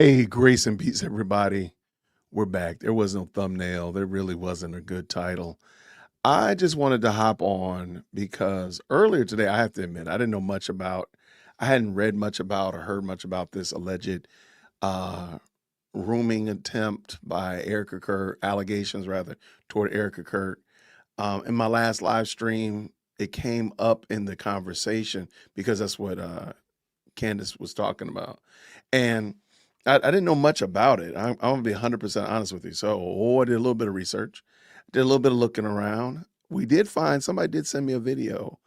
Hey, grace and peace, everybody. We're back. There was no thumbnail. There really wasn't a good title. I just wanted to hop on because earlier today, I have to admit, I hadn't read much about or heard much about this alleged uh, rooming attempt by Erica Kirk, allegations rather, toward Erica Kirk. In my last live stream, it came up in the conversation because that's what Candace was talking about. And I didn't know much about it. I'm gonna be 100% honest with you. So I did a little bit of research, did a little bit of looking around. We did find somebody did send me a video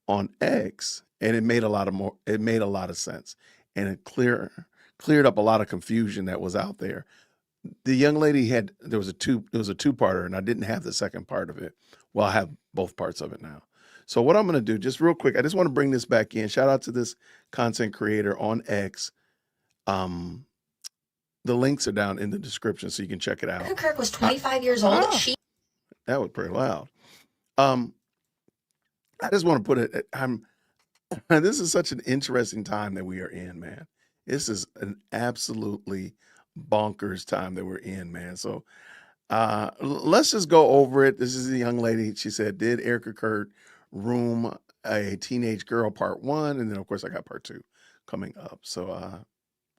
on X, and it made a lot of sense, and it cleared up a lot of confusion that was out there. The young lady had there was a two-parter, and I didn't have the second part of it. Well, I have both parts of it now. So what I'm gonna do, just real quick, I just want to bring this back in. Shout out to this content creator on X. Um, the links are down in the description so you can check it out. Kirk was 25 years old. That was pretty loud. Um, I just want to put it. This is such an interesting time that we are in, man. This is an absolutely bonkers time that we're in, man. So let's just go over it. This is a young lady. She said, "Did Erica Kurt room a teenage girl?" Part one, and then of course I got part two coming up. So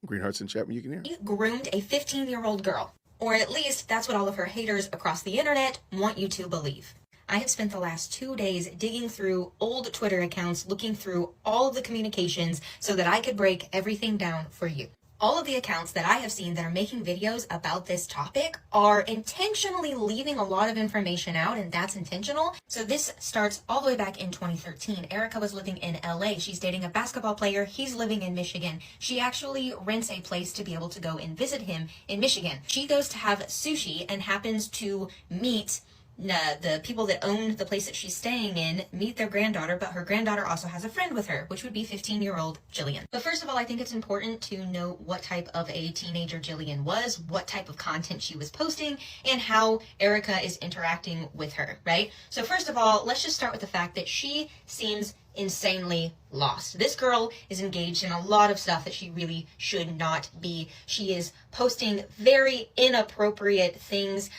Green Hearts and Chapman, you can hear. She groomed a 15-year-old girl. Or at least that's what all of her haters across the internet want you to believe. I have spent the last 2 days digging through old Twitter accounts, looking through all of the communications so that I could break everything down for you. All of the accounts that I have seen that are making videos about this topic are intentionally leaving a lot of information out, and that's intentional. So this starts all the way back in 2013. Erika was living in LA. She's dating a basketball player. He's living in Michigan. She actually rents a place to be able to go and visit him in Michigan. She goes to have sushi and happens to meet the people that own the place that she's staying in, meet their granddaughter, but her granddaughter also has a friend with her, which would be 15-year-old Jillian. But first of all, I think it's important to know what type of a teenager Jillian was, what type of content she was posting, and how Erika is interacting with her, right? So first of all, let's just start with the fact that she seems insanely lost. This girl is engaged in a lot of stuff that she really should not be. She is posting very inappropriate things,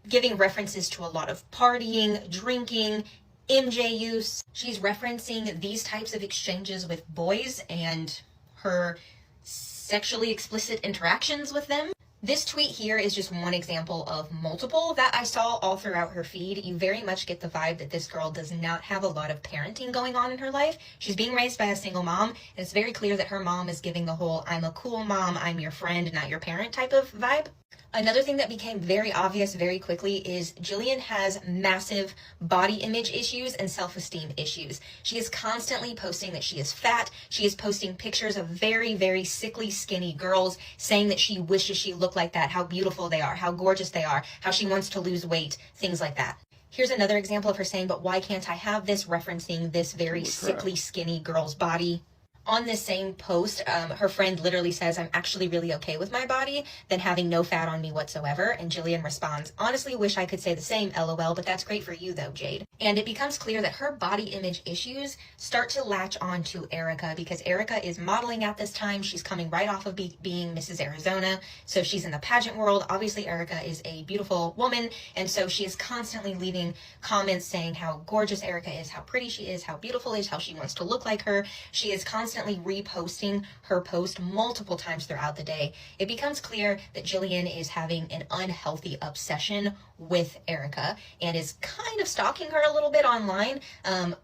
giving references to a lot of partying, drinking, MJ use. She's referencing these types of exchanges with boys and her sexually explicit interactions with them. This tweet here is just one example of multiple that I saw all throughout her feed. You very much get the vibe that this girl does not have a lot of parenting going on in her life. She's being raised by a single mom, and it's very clear that her mom is giving the whole "I'm a cool mom, I'm your friend, not your parent" type of vibe. Another thing that became very obvious very quickly is Jillian has massive body image issues and self-esteem issues. She is constantly posting that she is fat. She is posting pictures of very, very sickly, skinny girls, saying that she wishes she looked like that, how beautiful they are, how gorgeous they are, how she wants to lose weight, things like that. Here's another example of her saying, "But why can't I have this?" referencing this very sickly, skinny girl's body. On this same post, her friend literally says, "I'm actually really okay with my body than having no fat on me whatsoever." And Jillian responds, "Honestly, wish I could say the same, LOL, but that's great for you though, Jade." And it becomes clear that her body image issues start to latch on to Erika because Erika is modeling at this time. She's coming right off of being Mrs. Arizona. So she's in the pageant world. Obviously, Erika is a beautiful woman. And so she is constantly leaving comments saying how gorgeous Erika is, how pretty she is, how beautiful is, how she wants to look like her. She is constantly reposting her post multiple times throughout the day. It becomes clear that Jillian is having an unhealthy obsession with Erika and is kind of stalking her a little bit online.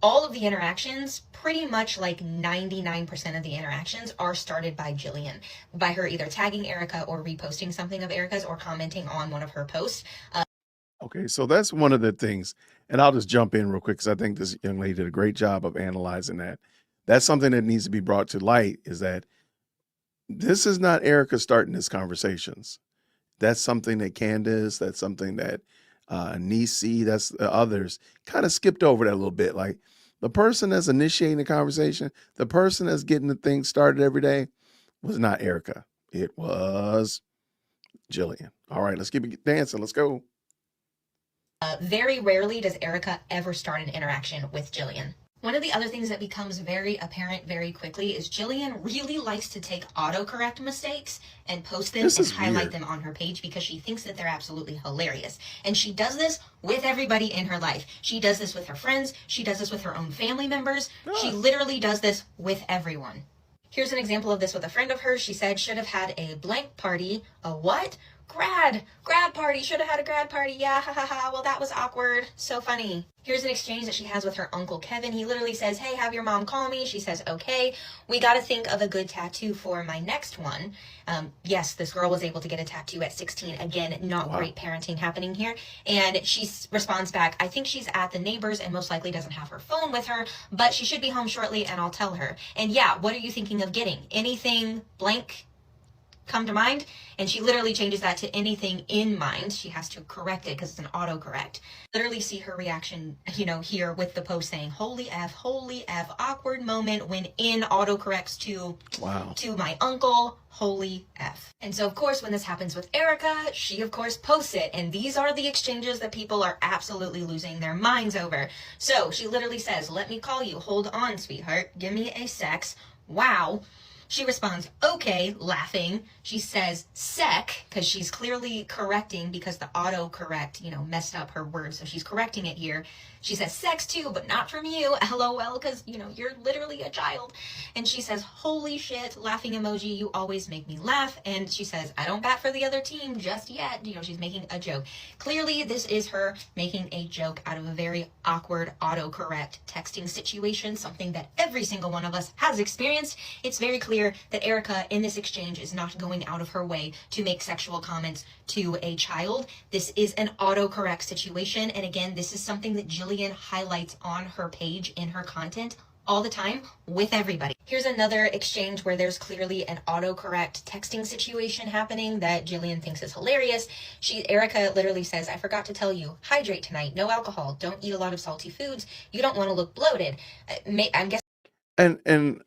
All of the interactions, pretty much like 99% of the interactions, are started by Jillian, by her either tagging Erika or reposting something of Erika's or commenting on one of her posts. Okay, so that's one of the things, and I'll just jump in real quick because I think this young lady did a great job of analyzing that. That's something that needs to be brought to light, is that this is not Erika starting these conversations. That's something that Candace, that's something that Nisi, that's others kind of skipped over that a little bit. Like the person that's initiating the conversation, the person that's getting the thing started every day was not Erika. It was Jillian. All right, let's keep it dancing. Let's go. Very rarely does Erika ever start an interaction with Jillian. One of the other things that becomes very apparent very quickly is Jillian really likes to take autocorrect mistakes and post them This and is highlight weird. them on her page because she thinks that they're absolutely hilarious. And she does this with everybody in her life. She does this with her friends. She does this with her own family members. She literally does this with everyone. Here's an example of this with a friend of hers. She said, should have had a blank party. A what? Grad party. Should have had a grad party. Yeah, ha ha ha. Well, that was awkward. So funny. Here's an exchange that she has with her uncle Kevin. He literally says, hey, have your mom call me. She says, okay. We got to think of a good tattoo for my next one. Yes, this girl was able to get a tattoo at 16. Again, not great parenting happening here. And she responds back, I think she's at the neighbor's and most likely doesn't have her phone with her, but she should be home shortly and I'll tell her. And yeah, what are you thinking of getting? Anything blank come to mind? And she literally changes that to anything in mind. She has to correct it because it's an autocorrect. Literally see her reaction, here with the post saying, holy F, awkward moment when in autocorrects to my uncle, holy F. And so, of course, when this happens with Erika, she, of course, posts it. And these are the exchanges that people are absolutely losing their minds over. So she literally says, let me call you. Hold on, sweetheart. Give me a sex. Wow. She responds, okay, laughing. She says sec, because she's clearly correcting because the autocorrect, messed up her words. So she's correcting it here. She says sex too, but not from you. LOL, because, you're literally a child. And she says, holy shit, laughing emoji. You always make me laugh. And she says, I don't bat for the other team just yet. She's making a joke. Clearly, this is her making a joke out of a very awkward autocorrect texting situation, something that every single one of us has experienced. It's very clear that Erika in this exchange is not going out of her way to make sexual comments to a child. This is an autocorrect situation. And again, this is something that Jillian highlights on her page in her content all the time with everybody. Here's another exchange where there's clearly an autocorrect texting situation happening that Jillian thinks is hilarious. Erika literally says, I forgot to tell you, hydrate tonight, no alcohol, don't eat a lot of salty foods, you don't want to look bloated. I'm guessing. And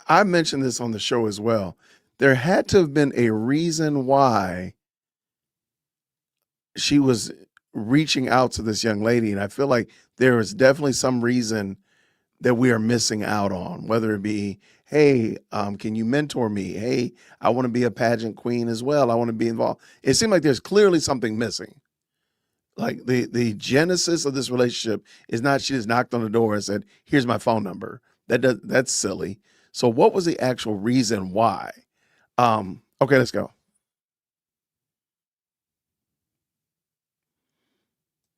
I mentioned this on the show as well. There had to have been a reason why she was reaching out to this young lady, and I feel like there is definitely some reason that we are missing out on, whether it be, hey, can you mentor me? Hey, I want to be a pageant queen as well. I want to be involved. It seemed like there's clearly something missing. Like the genesis of this relationship is not she just knocked on the door and said, here's my phone number. That's silly. So what was the actual reason why? Okay, let's go.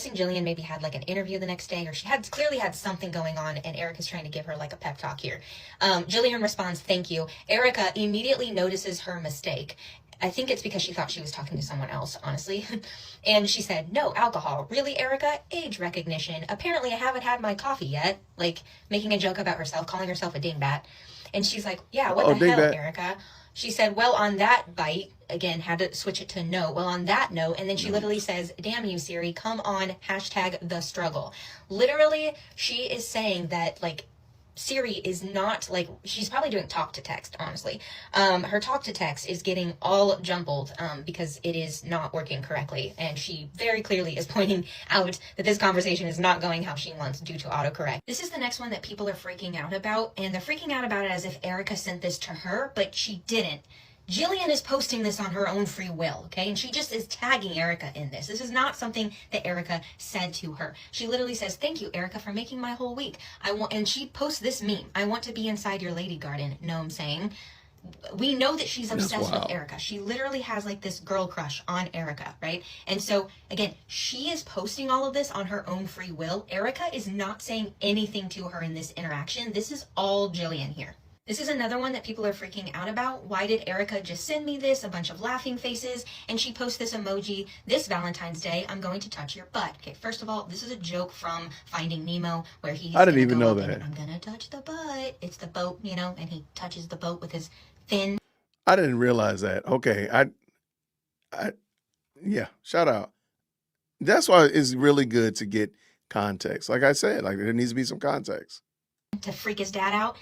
Jillian maybe had like an interview the next day, or she had clearly had something going on, and Erika's trying to give her like a pep talk here. Jillian responds, thank you. Erika immediately notices her mistake. I think it's because she thought she was talking to someone else, honestly. And she said, no alcohol. Really, Erika? Age recognition. Apparently I haven't had my coffee yet. Like making a joke about herself, calling herself a dingbat. And she's like, yeah, what the hell, dingbat. Erika? She said, well, on that bite, again, had to switch it to no. Well, on that note, and then she literally says, damn you, Siri, come on, hashtag the struggle. Literally, she is saying that, like, Siri is not, like, she's probably doing talk to text, honestly. Her talk to text is getting all jumbled because it is not working correctly. And she very clearly is pointing out that this conversation is not going how she wants due to autocorrect. This is the next one that people are freaking out about. And they're freaking out about it as if Erika sent this to her, but she didn't. Jillian is posting this on her own free will, okay? And she just is tagging Erika in this. This is not something that Erika said to her. She literally says, thank you, Erika, for making my whole week. And she posts this meme. I want to be inside your lady garden. Know what I'm saying? We know that she's obsessed with Erika. She literally has like this girl crush on Erika, right? And so, again, she is posting all of this on her own free will. Erika is not saying anything to her in this interaction. This is all Jillian here. This is another one that people are freaking out about. Why did Erika just send me this? A bunch of laughing faces. And she posts this emoji this Valentine's Day. I'm going to touch your butt. Okay, first of all, this is a joke from Finding Nemo where he's I didn't even know that. I'm going to touch the butt. It's the boat, and he touches the boat with his fin. I didn't realize that. Okay. Yeah, shout out. That's why it's really good to get context. Like I said, like there needs to be some context. To freak his dad out.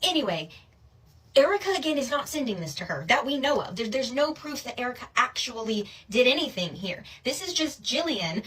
Anyway, Erika, again, is not sending this to her that we know of. There's no proof that Erika actually did anything here. This is just Jillian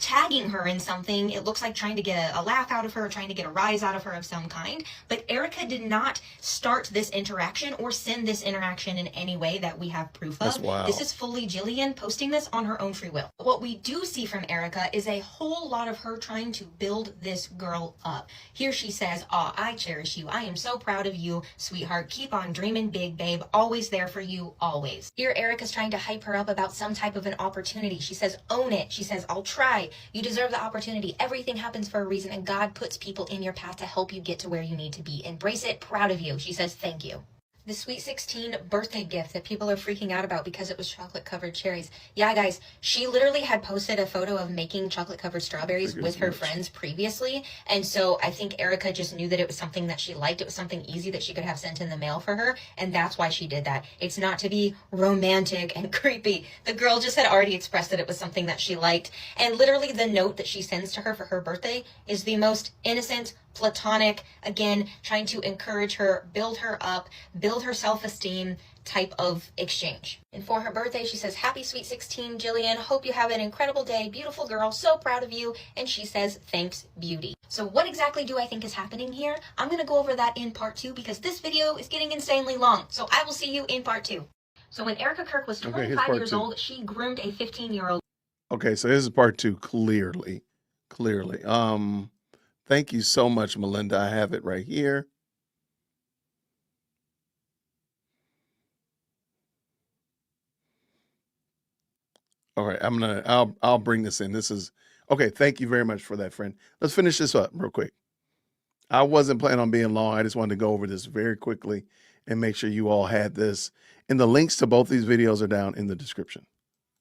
tagging her in something. It looks like trying to get a laugh out of her, trying to get a rise out of her of some kind. But Erika did not start this interaction or send this interaction in any way that we have proof That's of. wild. This is fully Jillian posting this on her own free will. What we do see from Erika is a whole lot of her trying to build this girl up. Here she says, "Aw, I cherish you. I am so proud of you, sweetheart. Keep on dreaming big, babe. Always there for you, always." Here Erika's trying to hype her up about some type of an opportunity. She says, "Own it." She says, "I'll try. You deserve the opportunity. Everything happens for a reason, and God puts people in your path to help you get to where you need to be. Embrace it. Proud of you." She says, "Thank you." The Sweet 16 birthday gift that people are freaking out about because it was chocolate covered cherries. Yeah, guys, she literally had posted a photo of making chocolate covered strawberries with her friends previously. And so I think Erika just knew that it was something that she liked. It was something easy that she could have sent in the mail for her. And that's why she did that. It's not to be romantic and creepy. The girl just had already expressed that it was something that she liked. And literally the note that she sends to her for her birthday is the most innocent, platonic, again, trying to encourage her, build her up, build her self-esteem type of exchange. And for her birthday, she says, "Happy Sweet 16, Jillian. Hope you have an incredible day. Beautiful girl. So proud of you." And she says, "Thanks, beauty." So what exactly do I think is happening here? I'm going to go over that in part 2 because this video is getting insanely long. So I will see you in part 2. So when Erika Kirk was 25 years old, she groomed a 15-year-old. Okay, so this is part 2, clearly. Thank you so much, Melinda. I have it right here. All right, I'll bring this in. This is okay. Thank you very much for that, friend. Let's finish this up real quick. I wasn't planning on being long. I just wanted to go over this very quickly and make sure you all had this. And the links to both these videos are down in the description.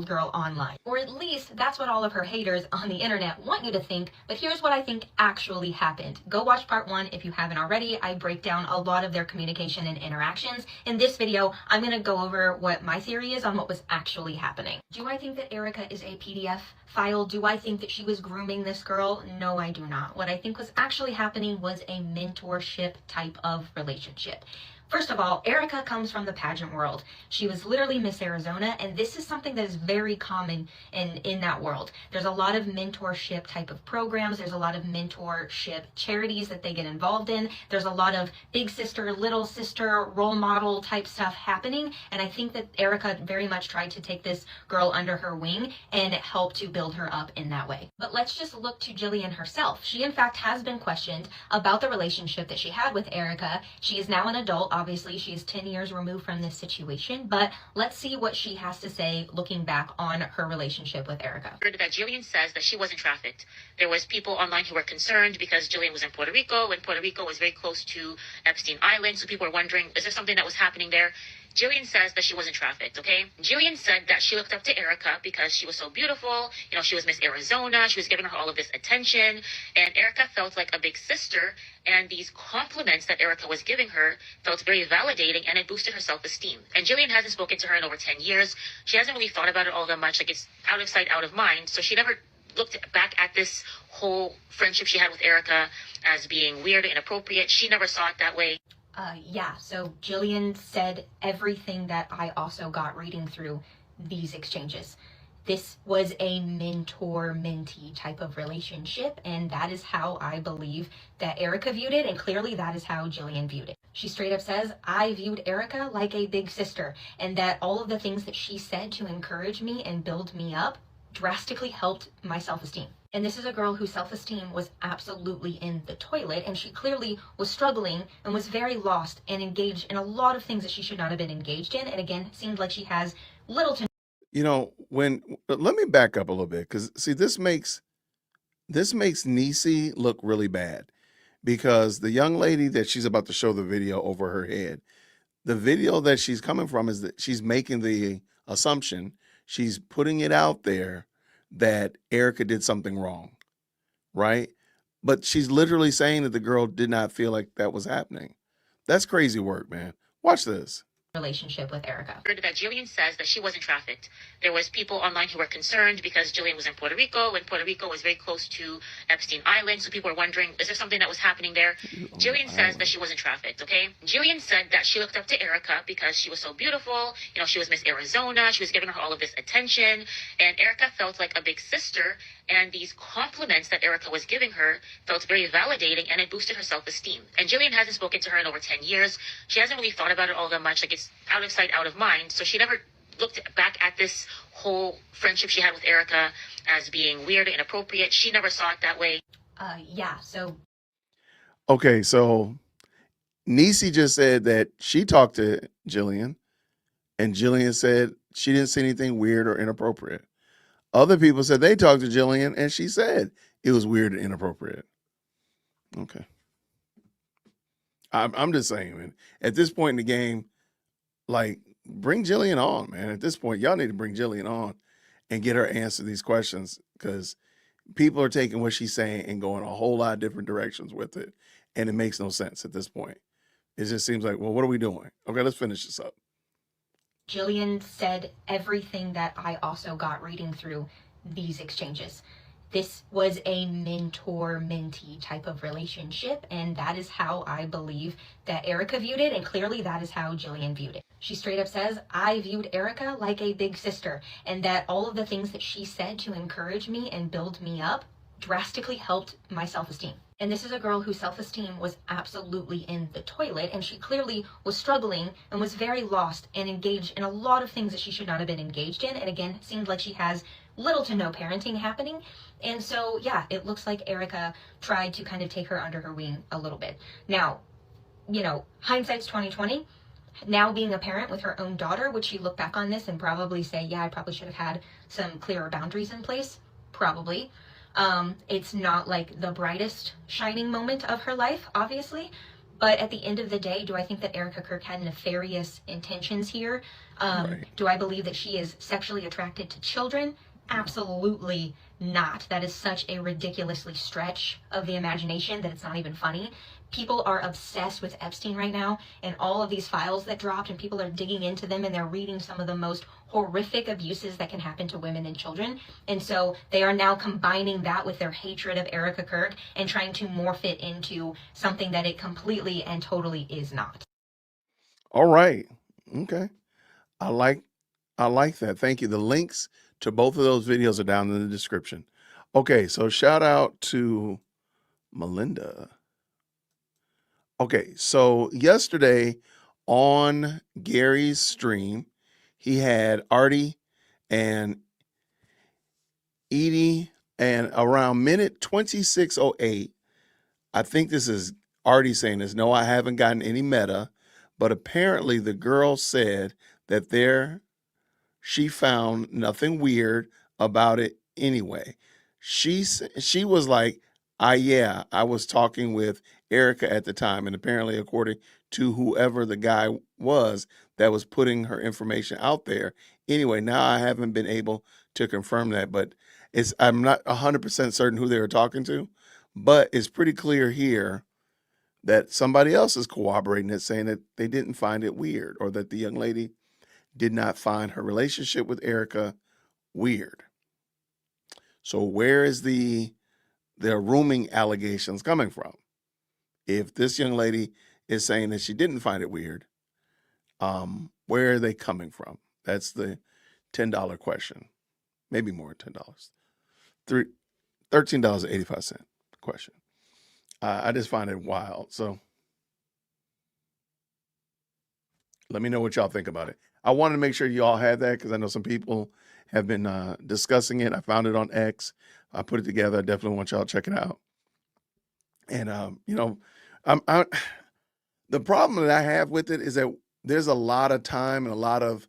Girl online. Or at least that's what all of her haters on the internet want you to think, but here's what I think actually happened. Go watch part 1 if you haven't already. I break down a lot of their communication and interactions. In this video, I'm going to go over what my theory is on what was actually happening. Do I think that Erika is a PDF file? Do I think that she was grooming this girl? No, I do not. What I think was actually happening was a mentorship type of relationship. First of all, Erika comes from the pageant world. She was literally Miss Arizona, and this is something that is very common in that world. There's a lot of mentorship type of programs. There's a lot of mentorship charities that they get involved in. There's a lot of big sister, little sister, role model type stuff happening, and I think that Erika very much tried to take this girl under her wing and help to build her up in that way. But let's just look to Jillian herself. She, in fact, has been questioned about the relationship that she had with Erika. She is now an adult. Obviously, she is 10 years removed from this situation, but let's see what she has to say looking back on her relationship with Erika. That Jillian says that she wasn't trafficked. There was people online who were concerned because Jillian was in Puerto Rico, and Puerto Rico was very close to Epstein Island, so people were wondering, is there something that was happening there? Jillian says that she wasn't trafficked, okay? Jillian said that she looked up to Erika because she was so beautiful. You know, she was Miss Arizona. She was giving her all of this attention. And Erika felt like a big sister. And these compliments that Erika was giving her felt very validating, and it boosted her self-esteem. And Jillian hasn't spoken to her in over 10 years. She hasn't really thought about it all that much. Like, it's out of sight, out of mind. So she never looked back at this whole friendship she had with Erika as being weird and inappropriate. She never saw it that way. Yeah, so Jillian said everything that I also got reading through these exchanges. This was a mentor-mentee type of relationship, and that is how I believe that Erika viewed it, and clearly that is how Jillian viewed it. She straight up says, "I viewed Erika like a big sister," and that all of the things that she said to encourage me and build me up drastically helped my self-esteem. And this is a girl whose self-esteem was absolutely in the toilet, and she clearly was struggling and was very lost and engaged in a lot of things that she should not have been engaged in. And again, seemed like she has little to... You know, let me back up a little bit, because see, this makes Niecy look really bad, because the young lady that she's about to show the video over her head, the video that she's coming from is that she's making the assumption, she's putting it out there that Erika did something wrong, right? But she's literally saying that the girl did not feel like that was happening. That's crazy work, man. Watch this. relationship with Erika. That Jillian says that she wasn't trafficked. There was people online who were concerned because Jillian was in Puerto Rico, and Puerto Rico was very close to Epstein Island, so people were wondering, is there something that was happening there? Jillian says that she wasn't trafficked, okay? Jillian said that she looked up to Erika because she was so beautiful. You know, she was Miss Arizona. She was giving her all of this attention, and Erika felt like a big sister, and these compliments that Erika was giving her felt very validating, and it boosted her self-esteem. And Jillian hasn't spoken to her in over 10 years. She hasn't really thought about it all that much. Like, it's out of sight, out of mind. So she never looked back at this whole friendship she had with Erika as being weird and inappropriate. She never saw it that way. So Okay, so Niecy just said that she talked to Jillian, and Jillian said she didn't see anything weird or inappropriate. Other people said they talked to Jillian, and she said it was weird and inappropriate. Okay. I'm just saying, man, at this point in the game, like, bring Jillian on, man. At this point, y'all need to bring Jillian on and get her answer these questions, because people are taking what she's saying and going a whole lot of different directions with it, and it makes no sense at this point. It just seems like, well, what are we doing? Okay, let's finish this up. Jillian said everything that I also got reading through these exchanges. This was a mentor-mentee type of relationship, and that is how I believe that Erika viewed it, and clearly that is how Jillian viewed it. She straight up says, I viewed Erika like a big sister, and that all of the things that she said to encourage me and build me up drastically helped my self-esteem. And this is a girl whose self-esteem was absolutely in the toilet, and she clearly was struggling and was very lost and engaged in a lot of things that she should not have been engaged in. And again, it seemed like she has little to no parenting happening. And so, yeah, it looks like Erika tried to kind of take her under her wing a little bit. Now, you know, hindsight's 2020. Now being a parent with her own daughter, would she look back on this and probably say, yeah, I probably should have had some clearer boundaries in place? Probably. It's not like the brightest shining moment of her life, obviously. But at the end of the day, do I think that Erika Kirk had nefarious intentions here? Right. Do I believe that she is sexually attracted to children? Absolutely not. That is such a ridiculously stretch of the imagination that it's not even funny. People are obsessed with Epstein right now, and all of these files that dropped, and people are digging into them, and they're reading some of the most horrific abuses that can happen to women and children. And so they are now combining that with their hatred of Erika Kirk and trying to morph it into something that it completely and totally is not. All right. Okay. I like that. Thank you. The links to both of those videos are down in the description. Okay, so shout out to Melinda. Okay, so yesterday on Gary's stream, he had Artie and Edie, and around minute 26:08, I think this is Artie saying this. No, I haven't gotten any meta, but apparently the girl said that she found nothing weird about it anyway. She was like, I was talking with Erika at the time, and apparently, according to whoever the guy was that was putting her information out there. Anyway, now I haven't been able to confirm that, but I'm not 100% certain who they were talking to, but it's pretty clear here that somebody else is corroborating it, saying that they didn't find it weird, or that the young lady did not find her relationship with Erika weird. So where is their rooming allegations coming from? If this young lady is saying that she didn't find it weird, where are they coming from? That's the $10 question. Maybe more than $10. $13.85 question. I just find it wild. So let me know what y'all think about it. I wanted to make sure you all had that because I know some people have been discussing it. I found it on X. I put it together. I definitely want y'all to check it out. And the problem that I have with it is that there's a lot of time and a lot of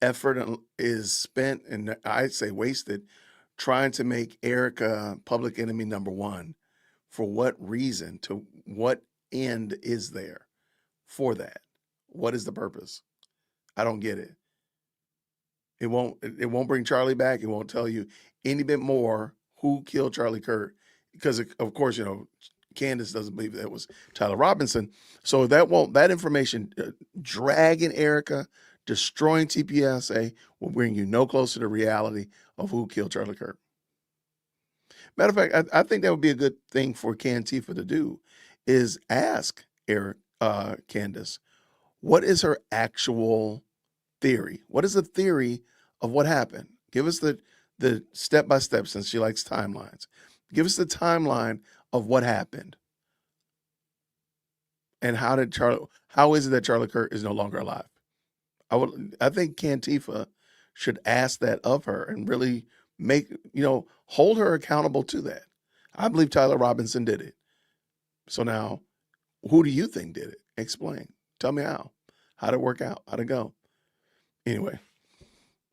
effort is spent, and I'd say wasted, trying to make Erika public enemy number one. For what reason? To what end is there for that? What is the purpose? I don't get it. It won't bring Charlie back. It won't tell you any bit more who killed Charlie Kirk, because of course, Candace doesn't believe that was Tyler Robinson. So that information dragging Erika, destroying TPSA will bring you no closer to reality of who killed Charlie Kirk. Matter of fact, I think that would be a good thing for Cantifa to do is ask Candace, what is her actual theory? What is the theory of what happened? Give us the step-by-step, since she likes timelines. Give us the timeline of what happened. And how is it that Charlie Kirk is no longer alive? I think Cantifa should ask that of her and really hold her accountable to that. I believe Tyler Robinson did it. So now, who do you think did it? Explain. Tell me how. How'd it work out? How'd it go? Anyway,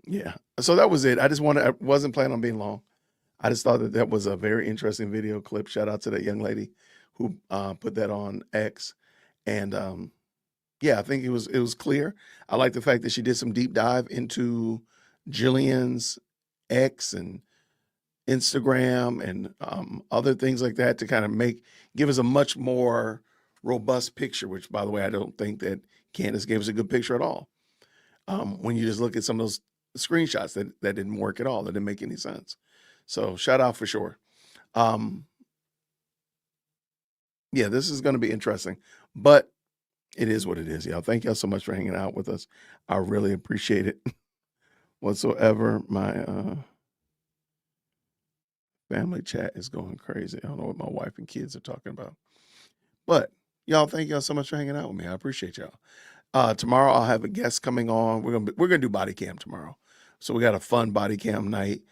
yeah. So that was it. I wasn't planning on being long. I just thought that was a very interesting video clip. Shout out to that young lady who put that on X. And I think it was clear. I like the fact that she did some deep dive into Jillian's X and Instagram and other things like that to kind of give us a much more robust picture, which, by the way, I don't think that Candace gave us a good picture at all. When you just look at some of those screenshots that didn't work at all, that didn't make any sense. So shout out for sure. This is going to be interesting, but it is what it is, y'all. Thank y'all so much for hanging out with us. I really appreciate it whatsoever. My family chat is going crazy. I don't know what my wife and kids are talking about, but y'all, thank y'all so much for hanging out with me. I appreciate y'all. Tomorrow I'll have a guest coming on. We're gonna do body cam tomorrow, so we got a fun body cam night.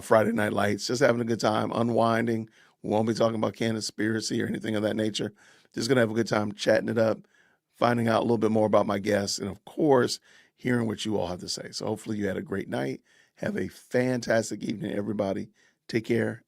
Friday Night Lights, just having a good time, unwinding. We won't be talking about conspiracy or anything of that nature. Just gonna have a good time chatting it up, finding out a little bit more about my guests, and of course, hearing what you all have to say. So hopefully you had a great night. Have a fantastic evening, everybody. Take care.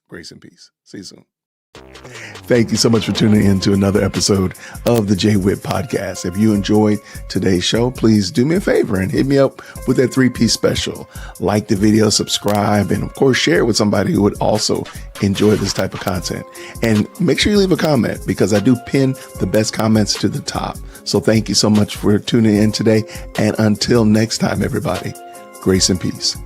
Grace and peace. See you soon. Thank you so much for tuning in to another episode of the Jay Witt Podcast. If you enjoyed today's show, please do me a favor and hit me up with that 3-piece special. Like the video, subscribe, and of course, share it with somebody who would also enjoy this type of content. And make sure you leave a comment, because I do pin the best comments to the top. So thank you so much for tuning in today. And until next time, everybody, grace and peace.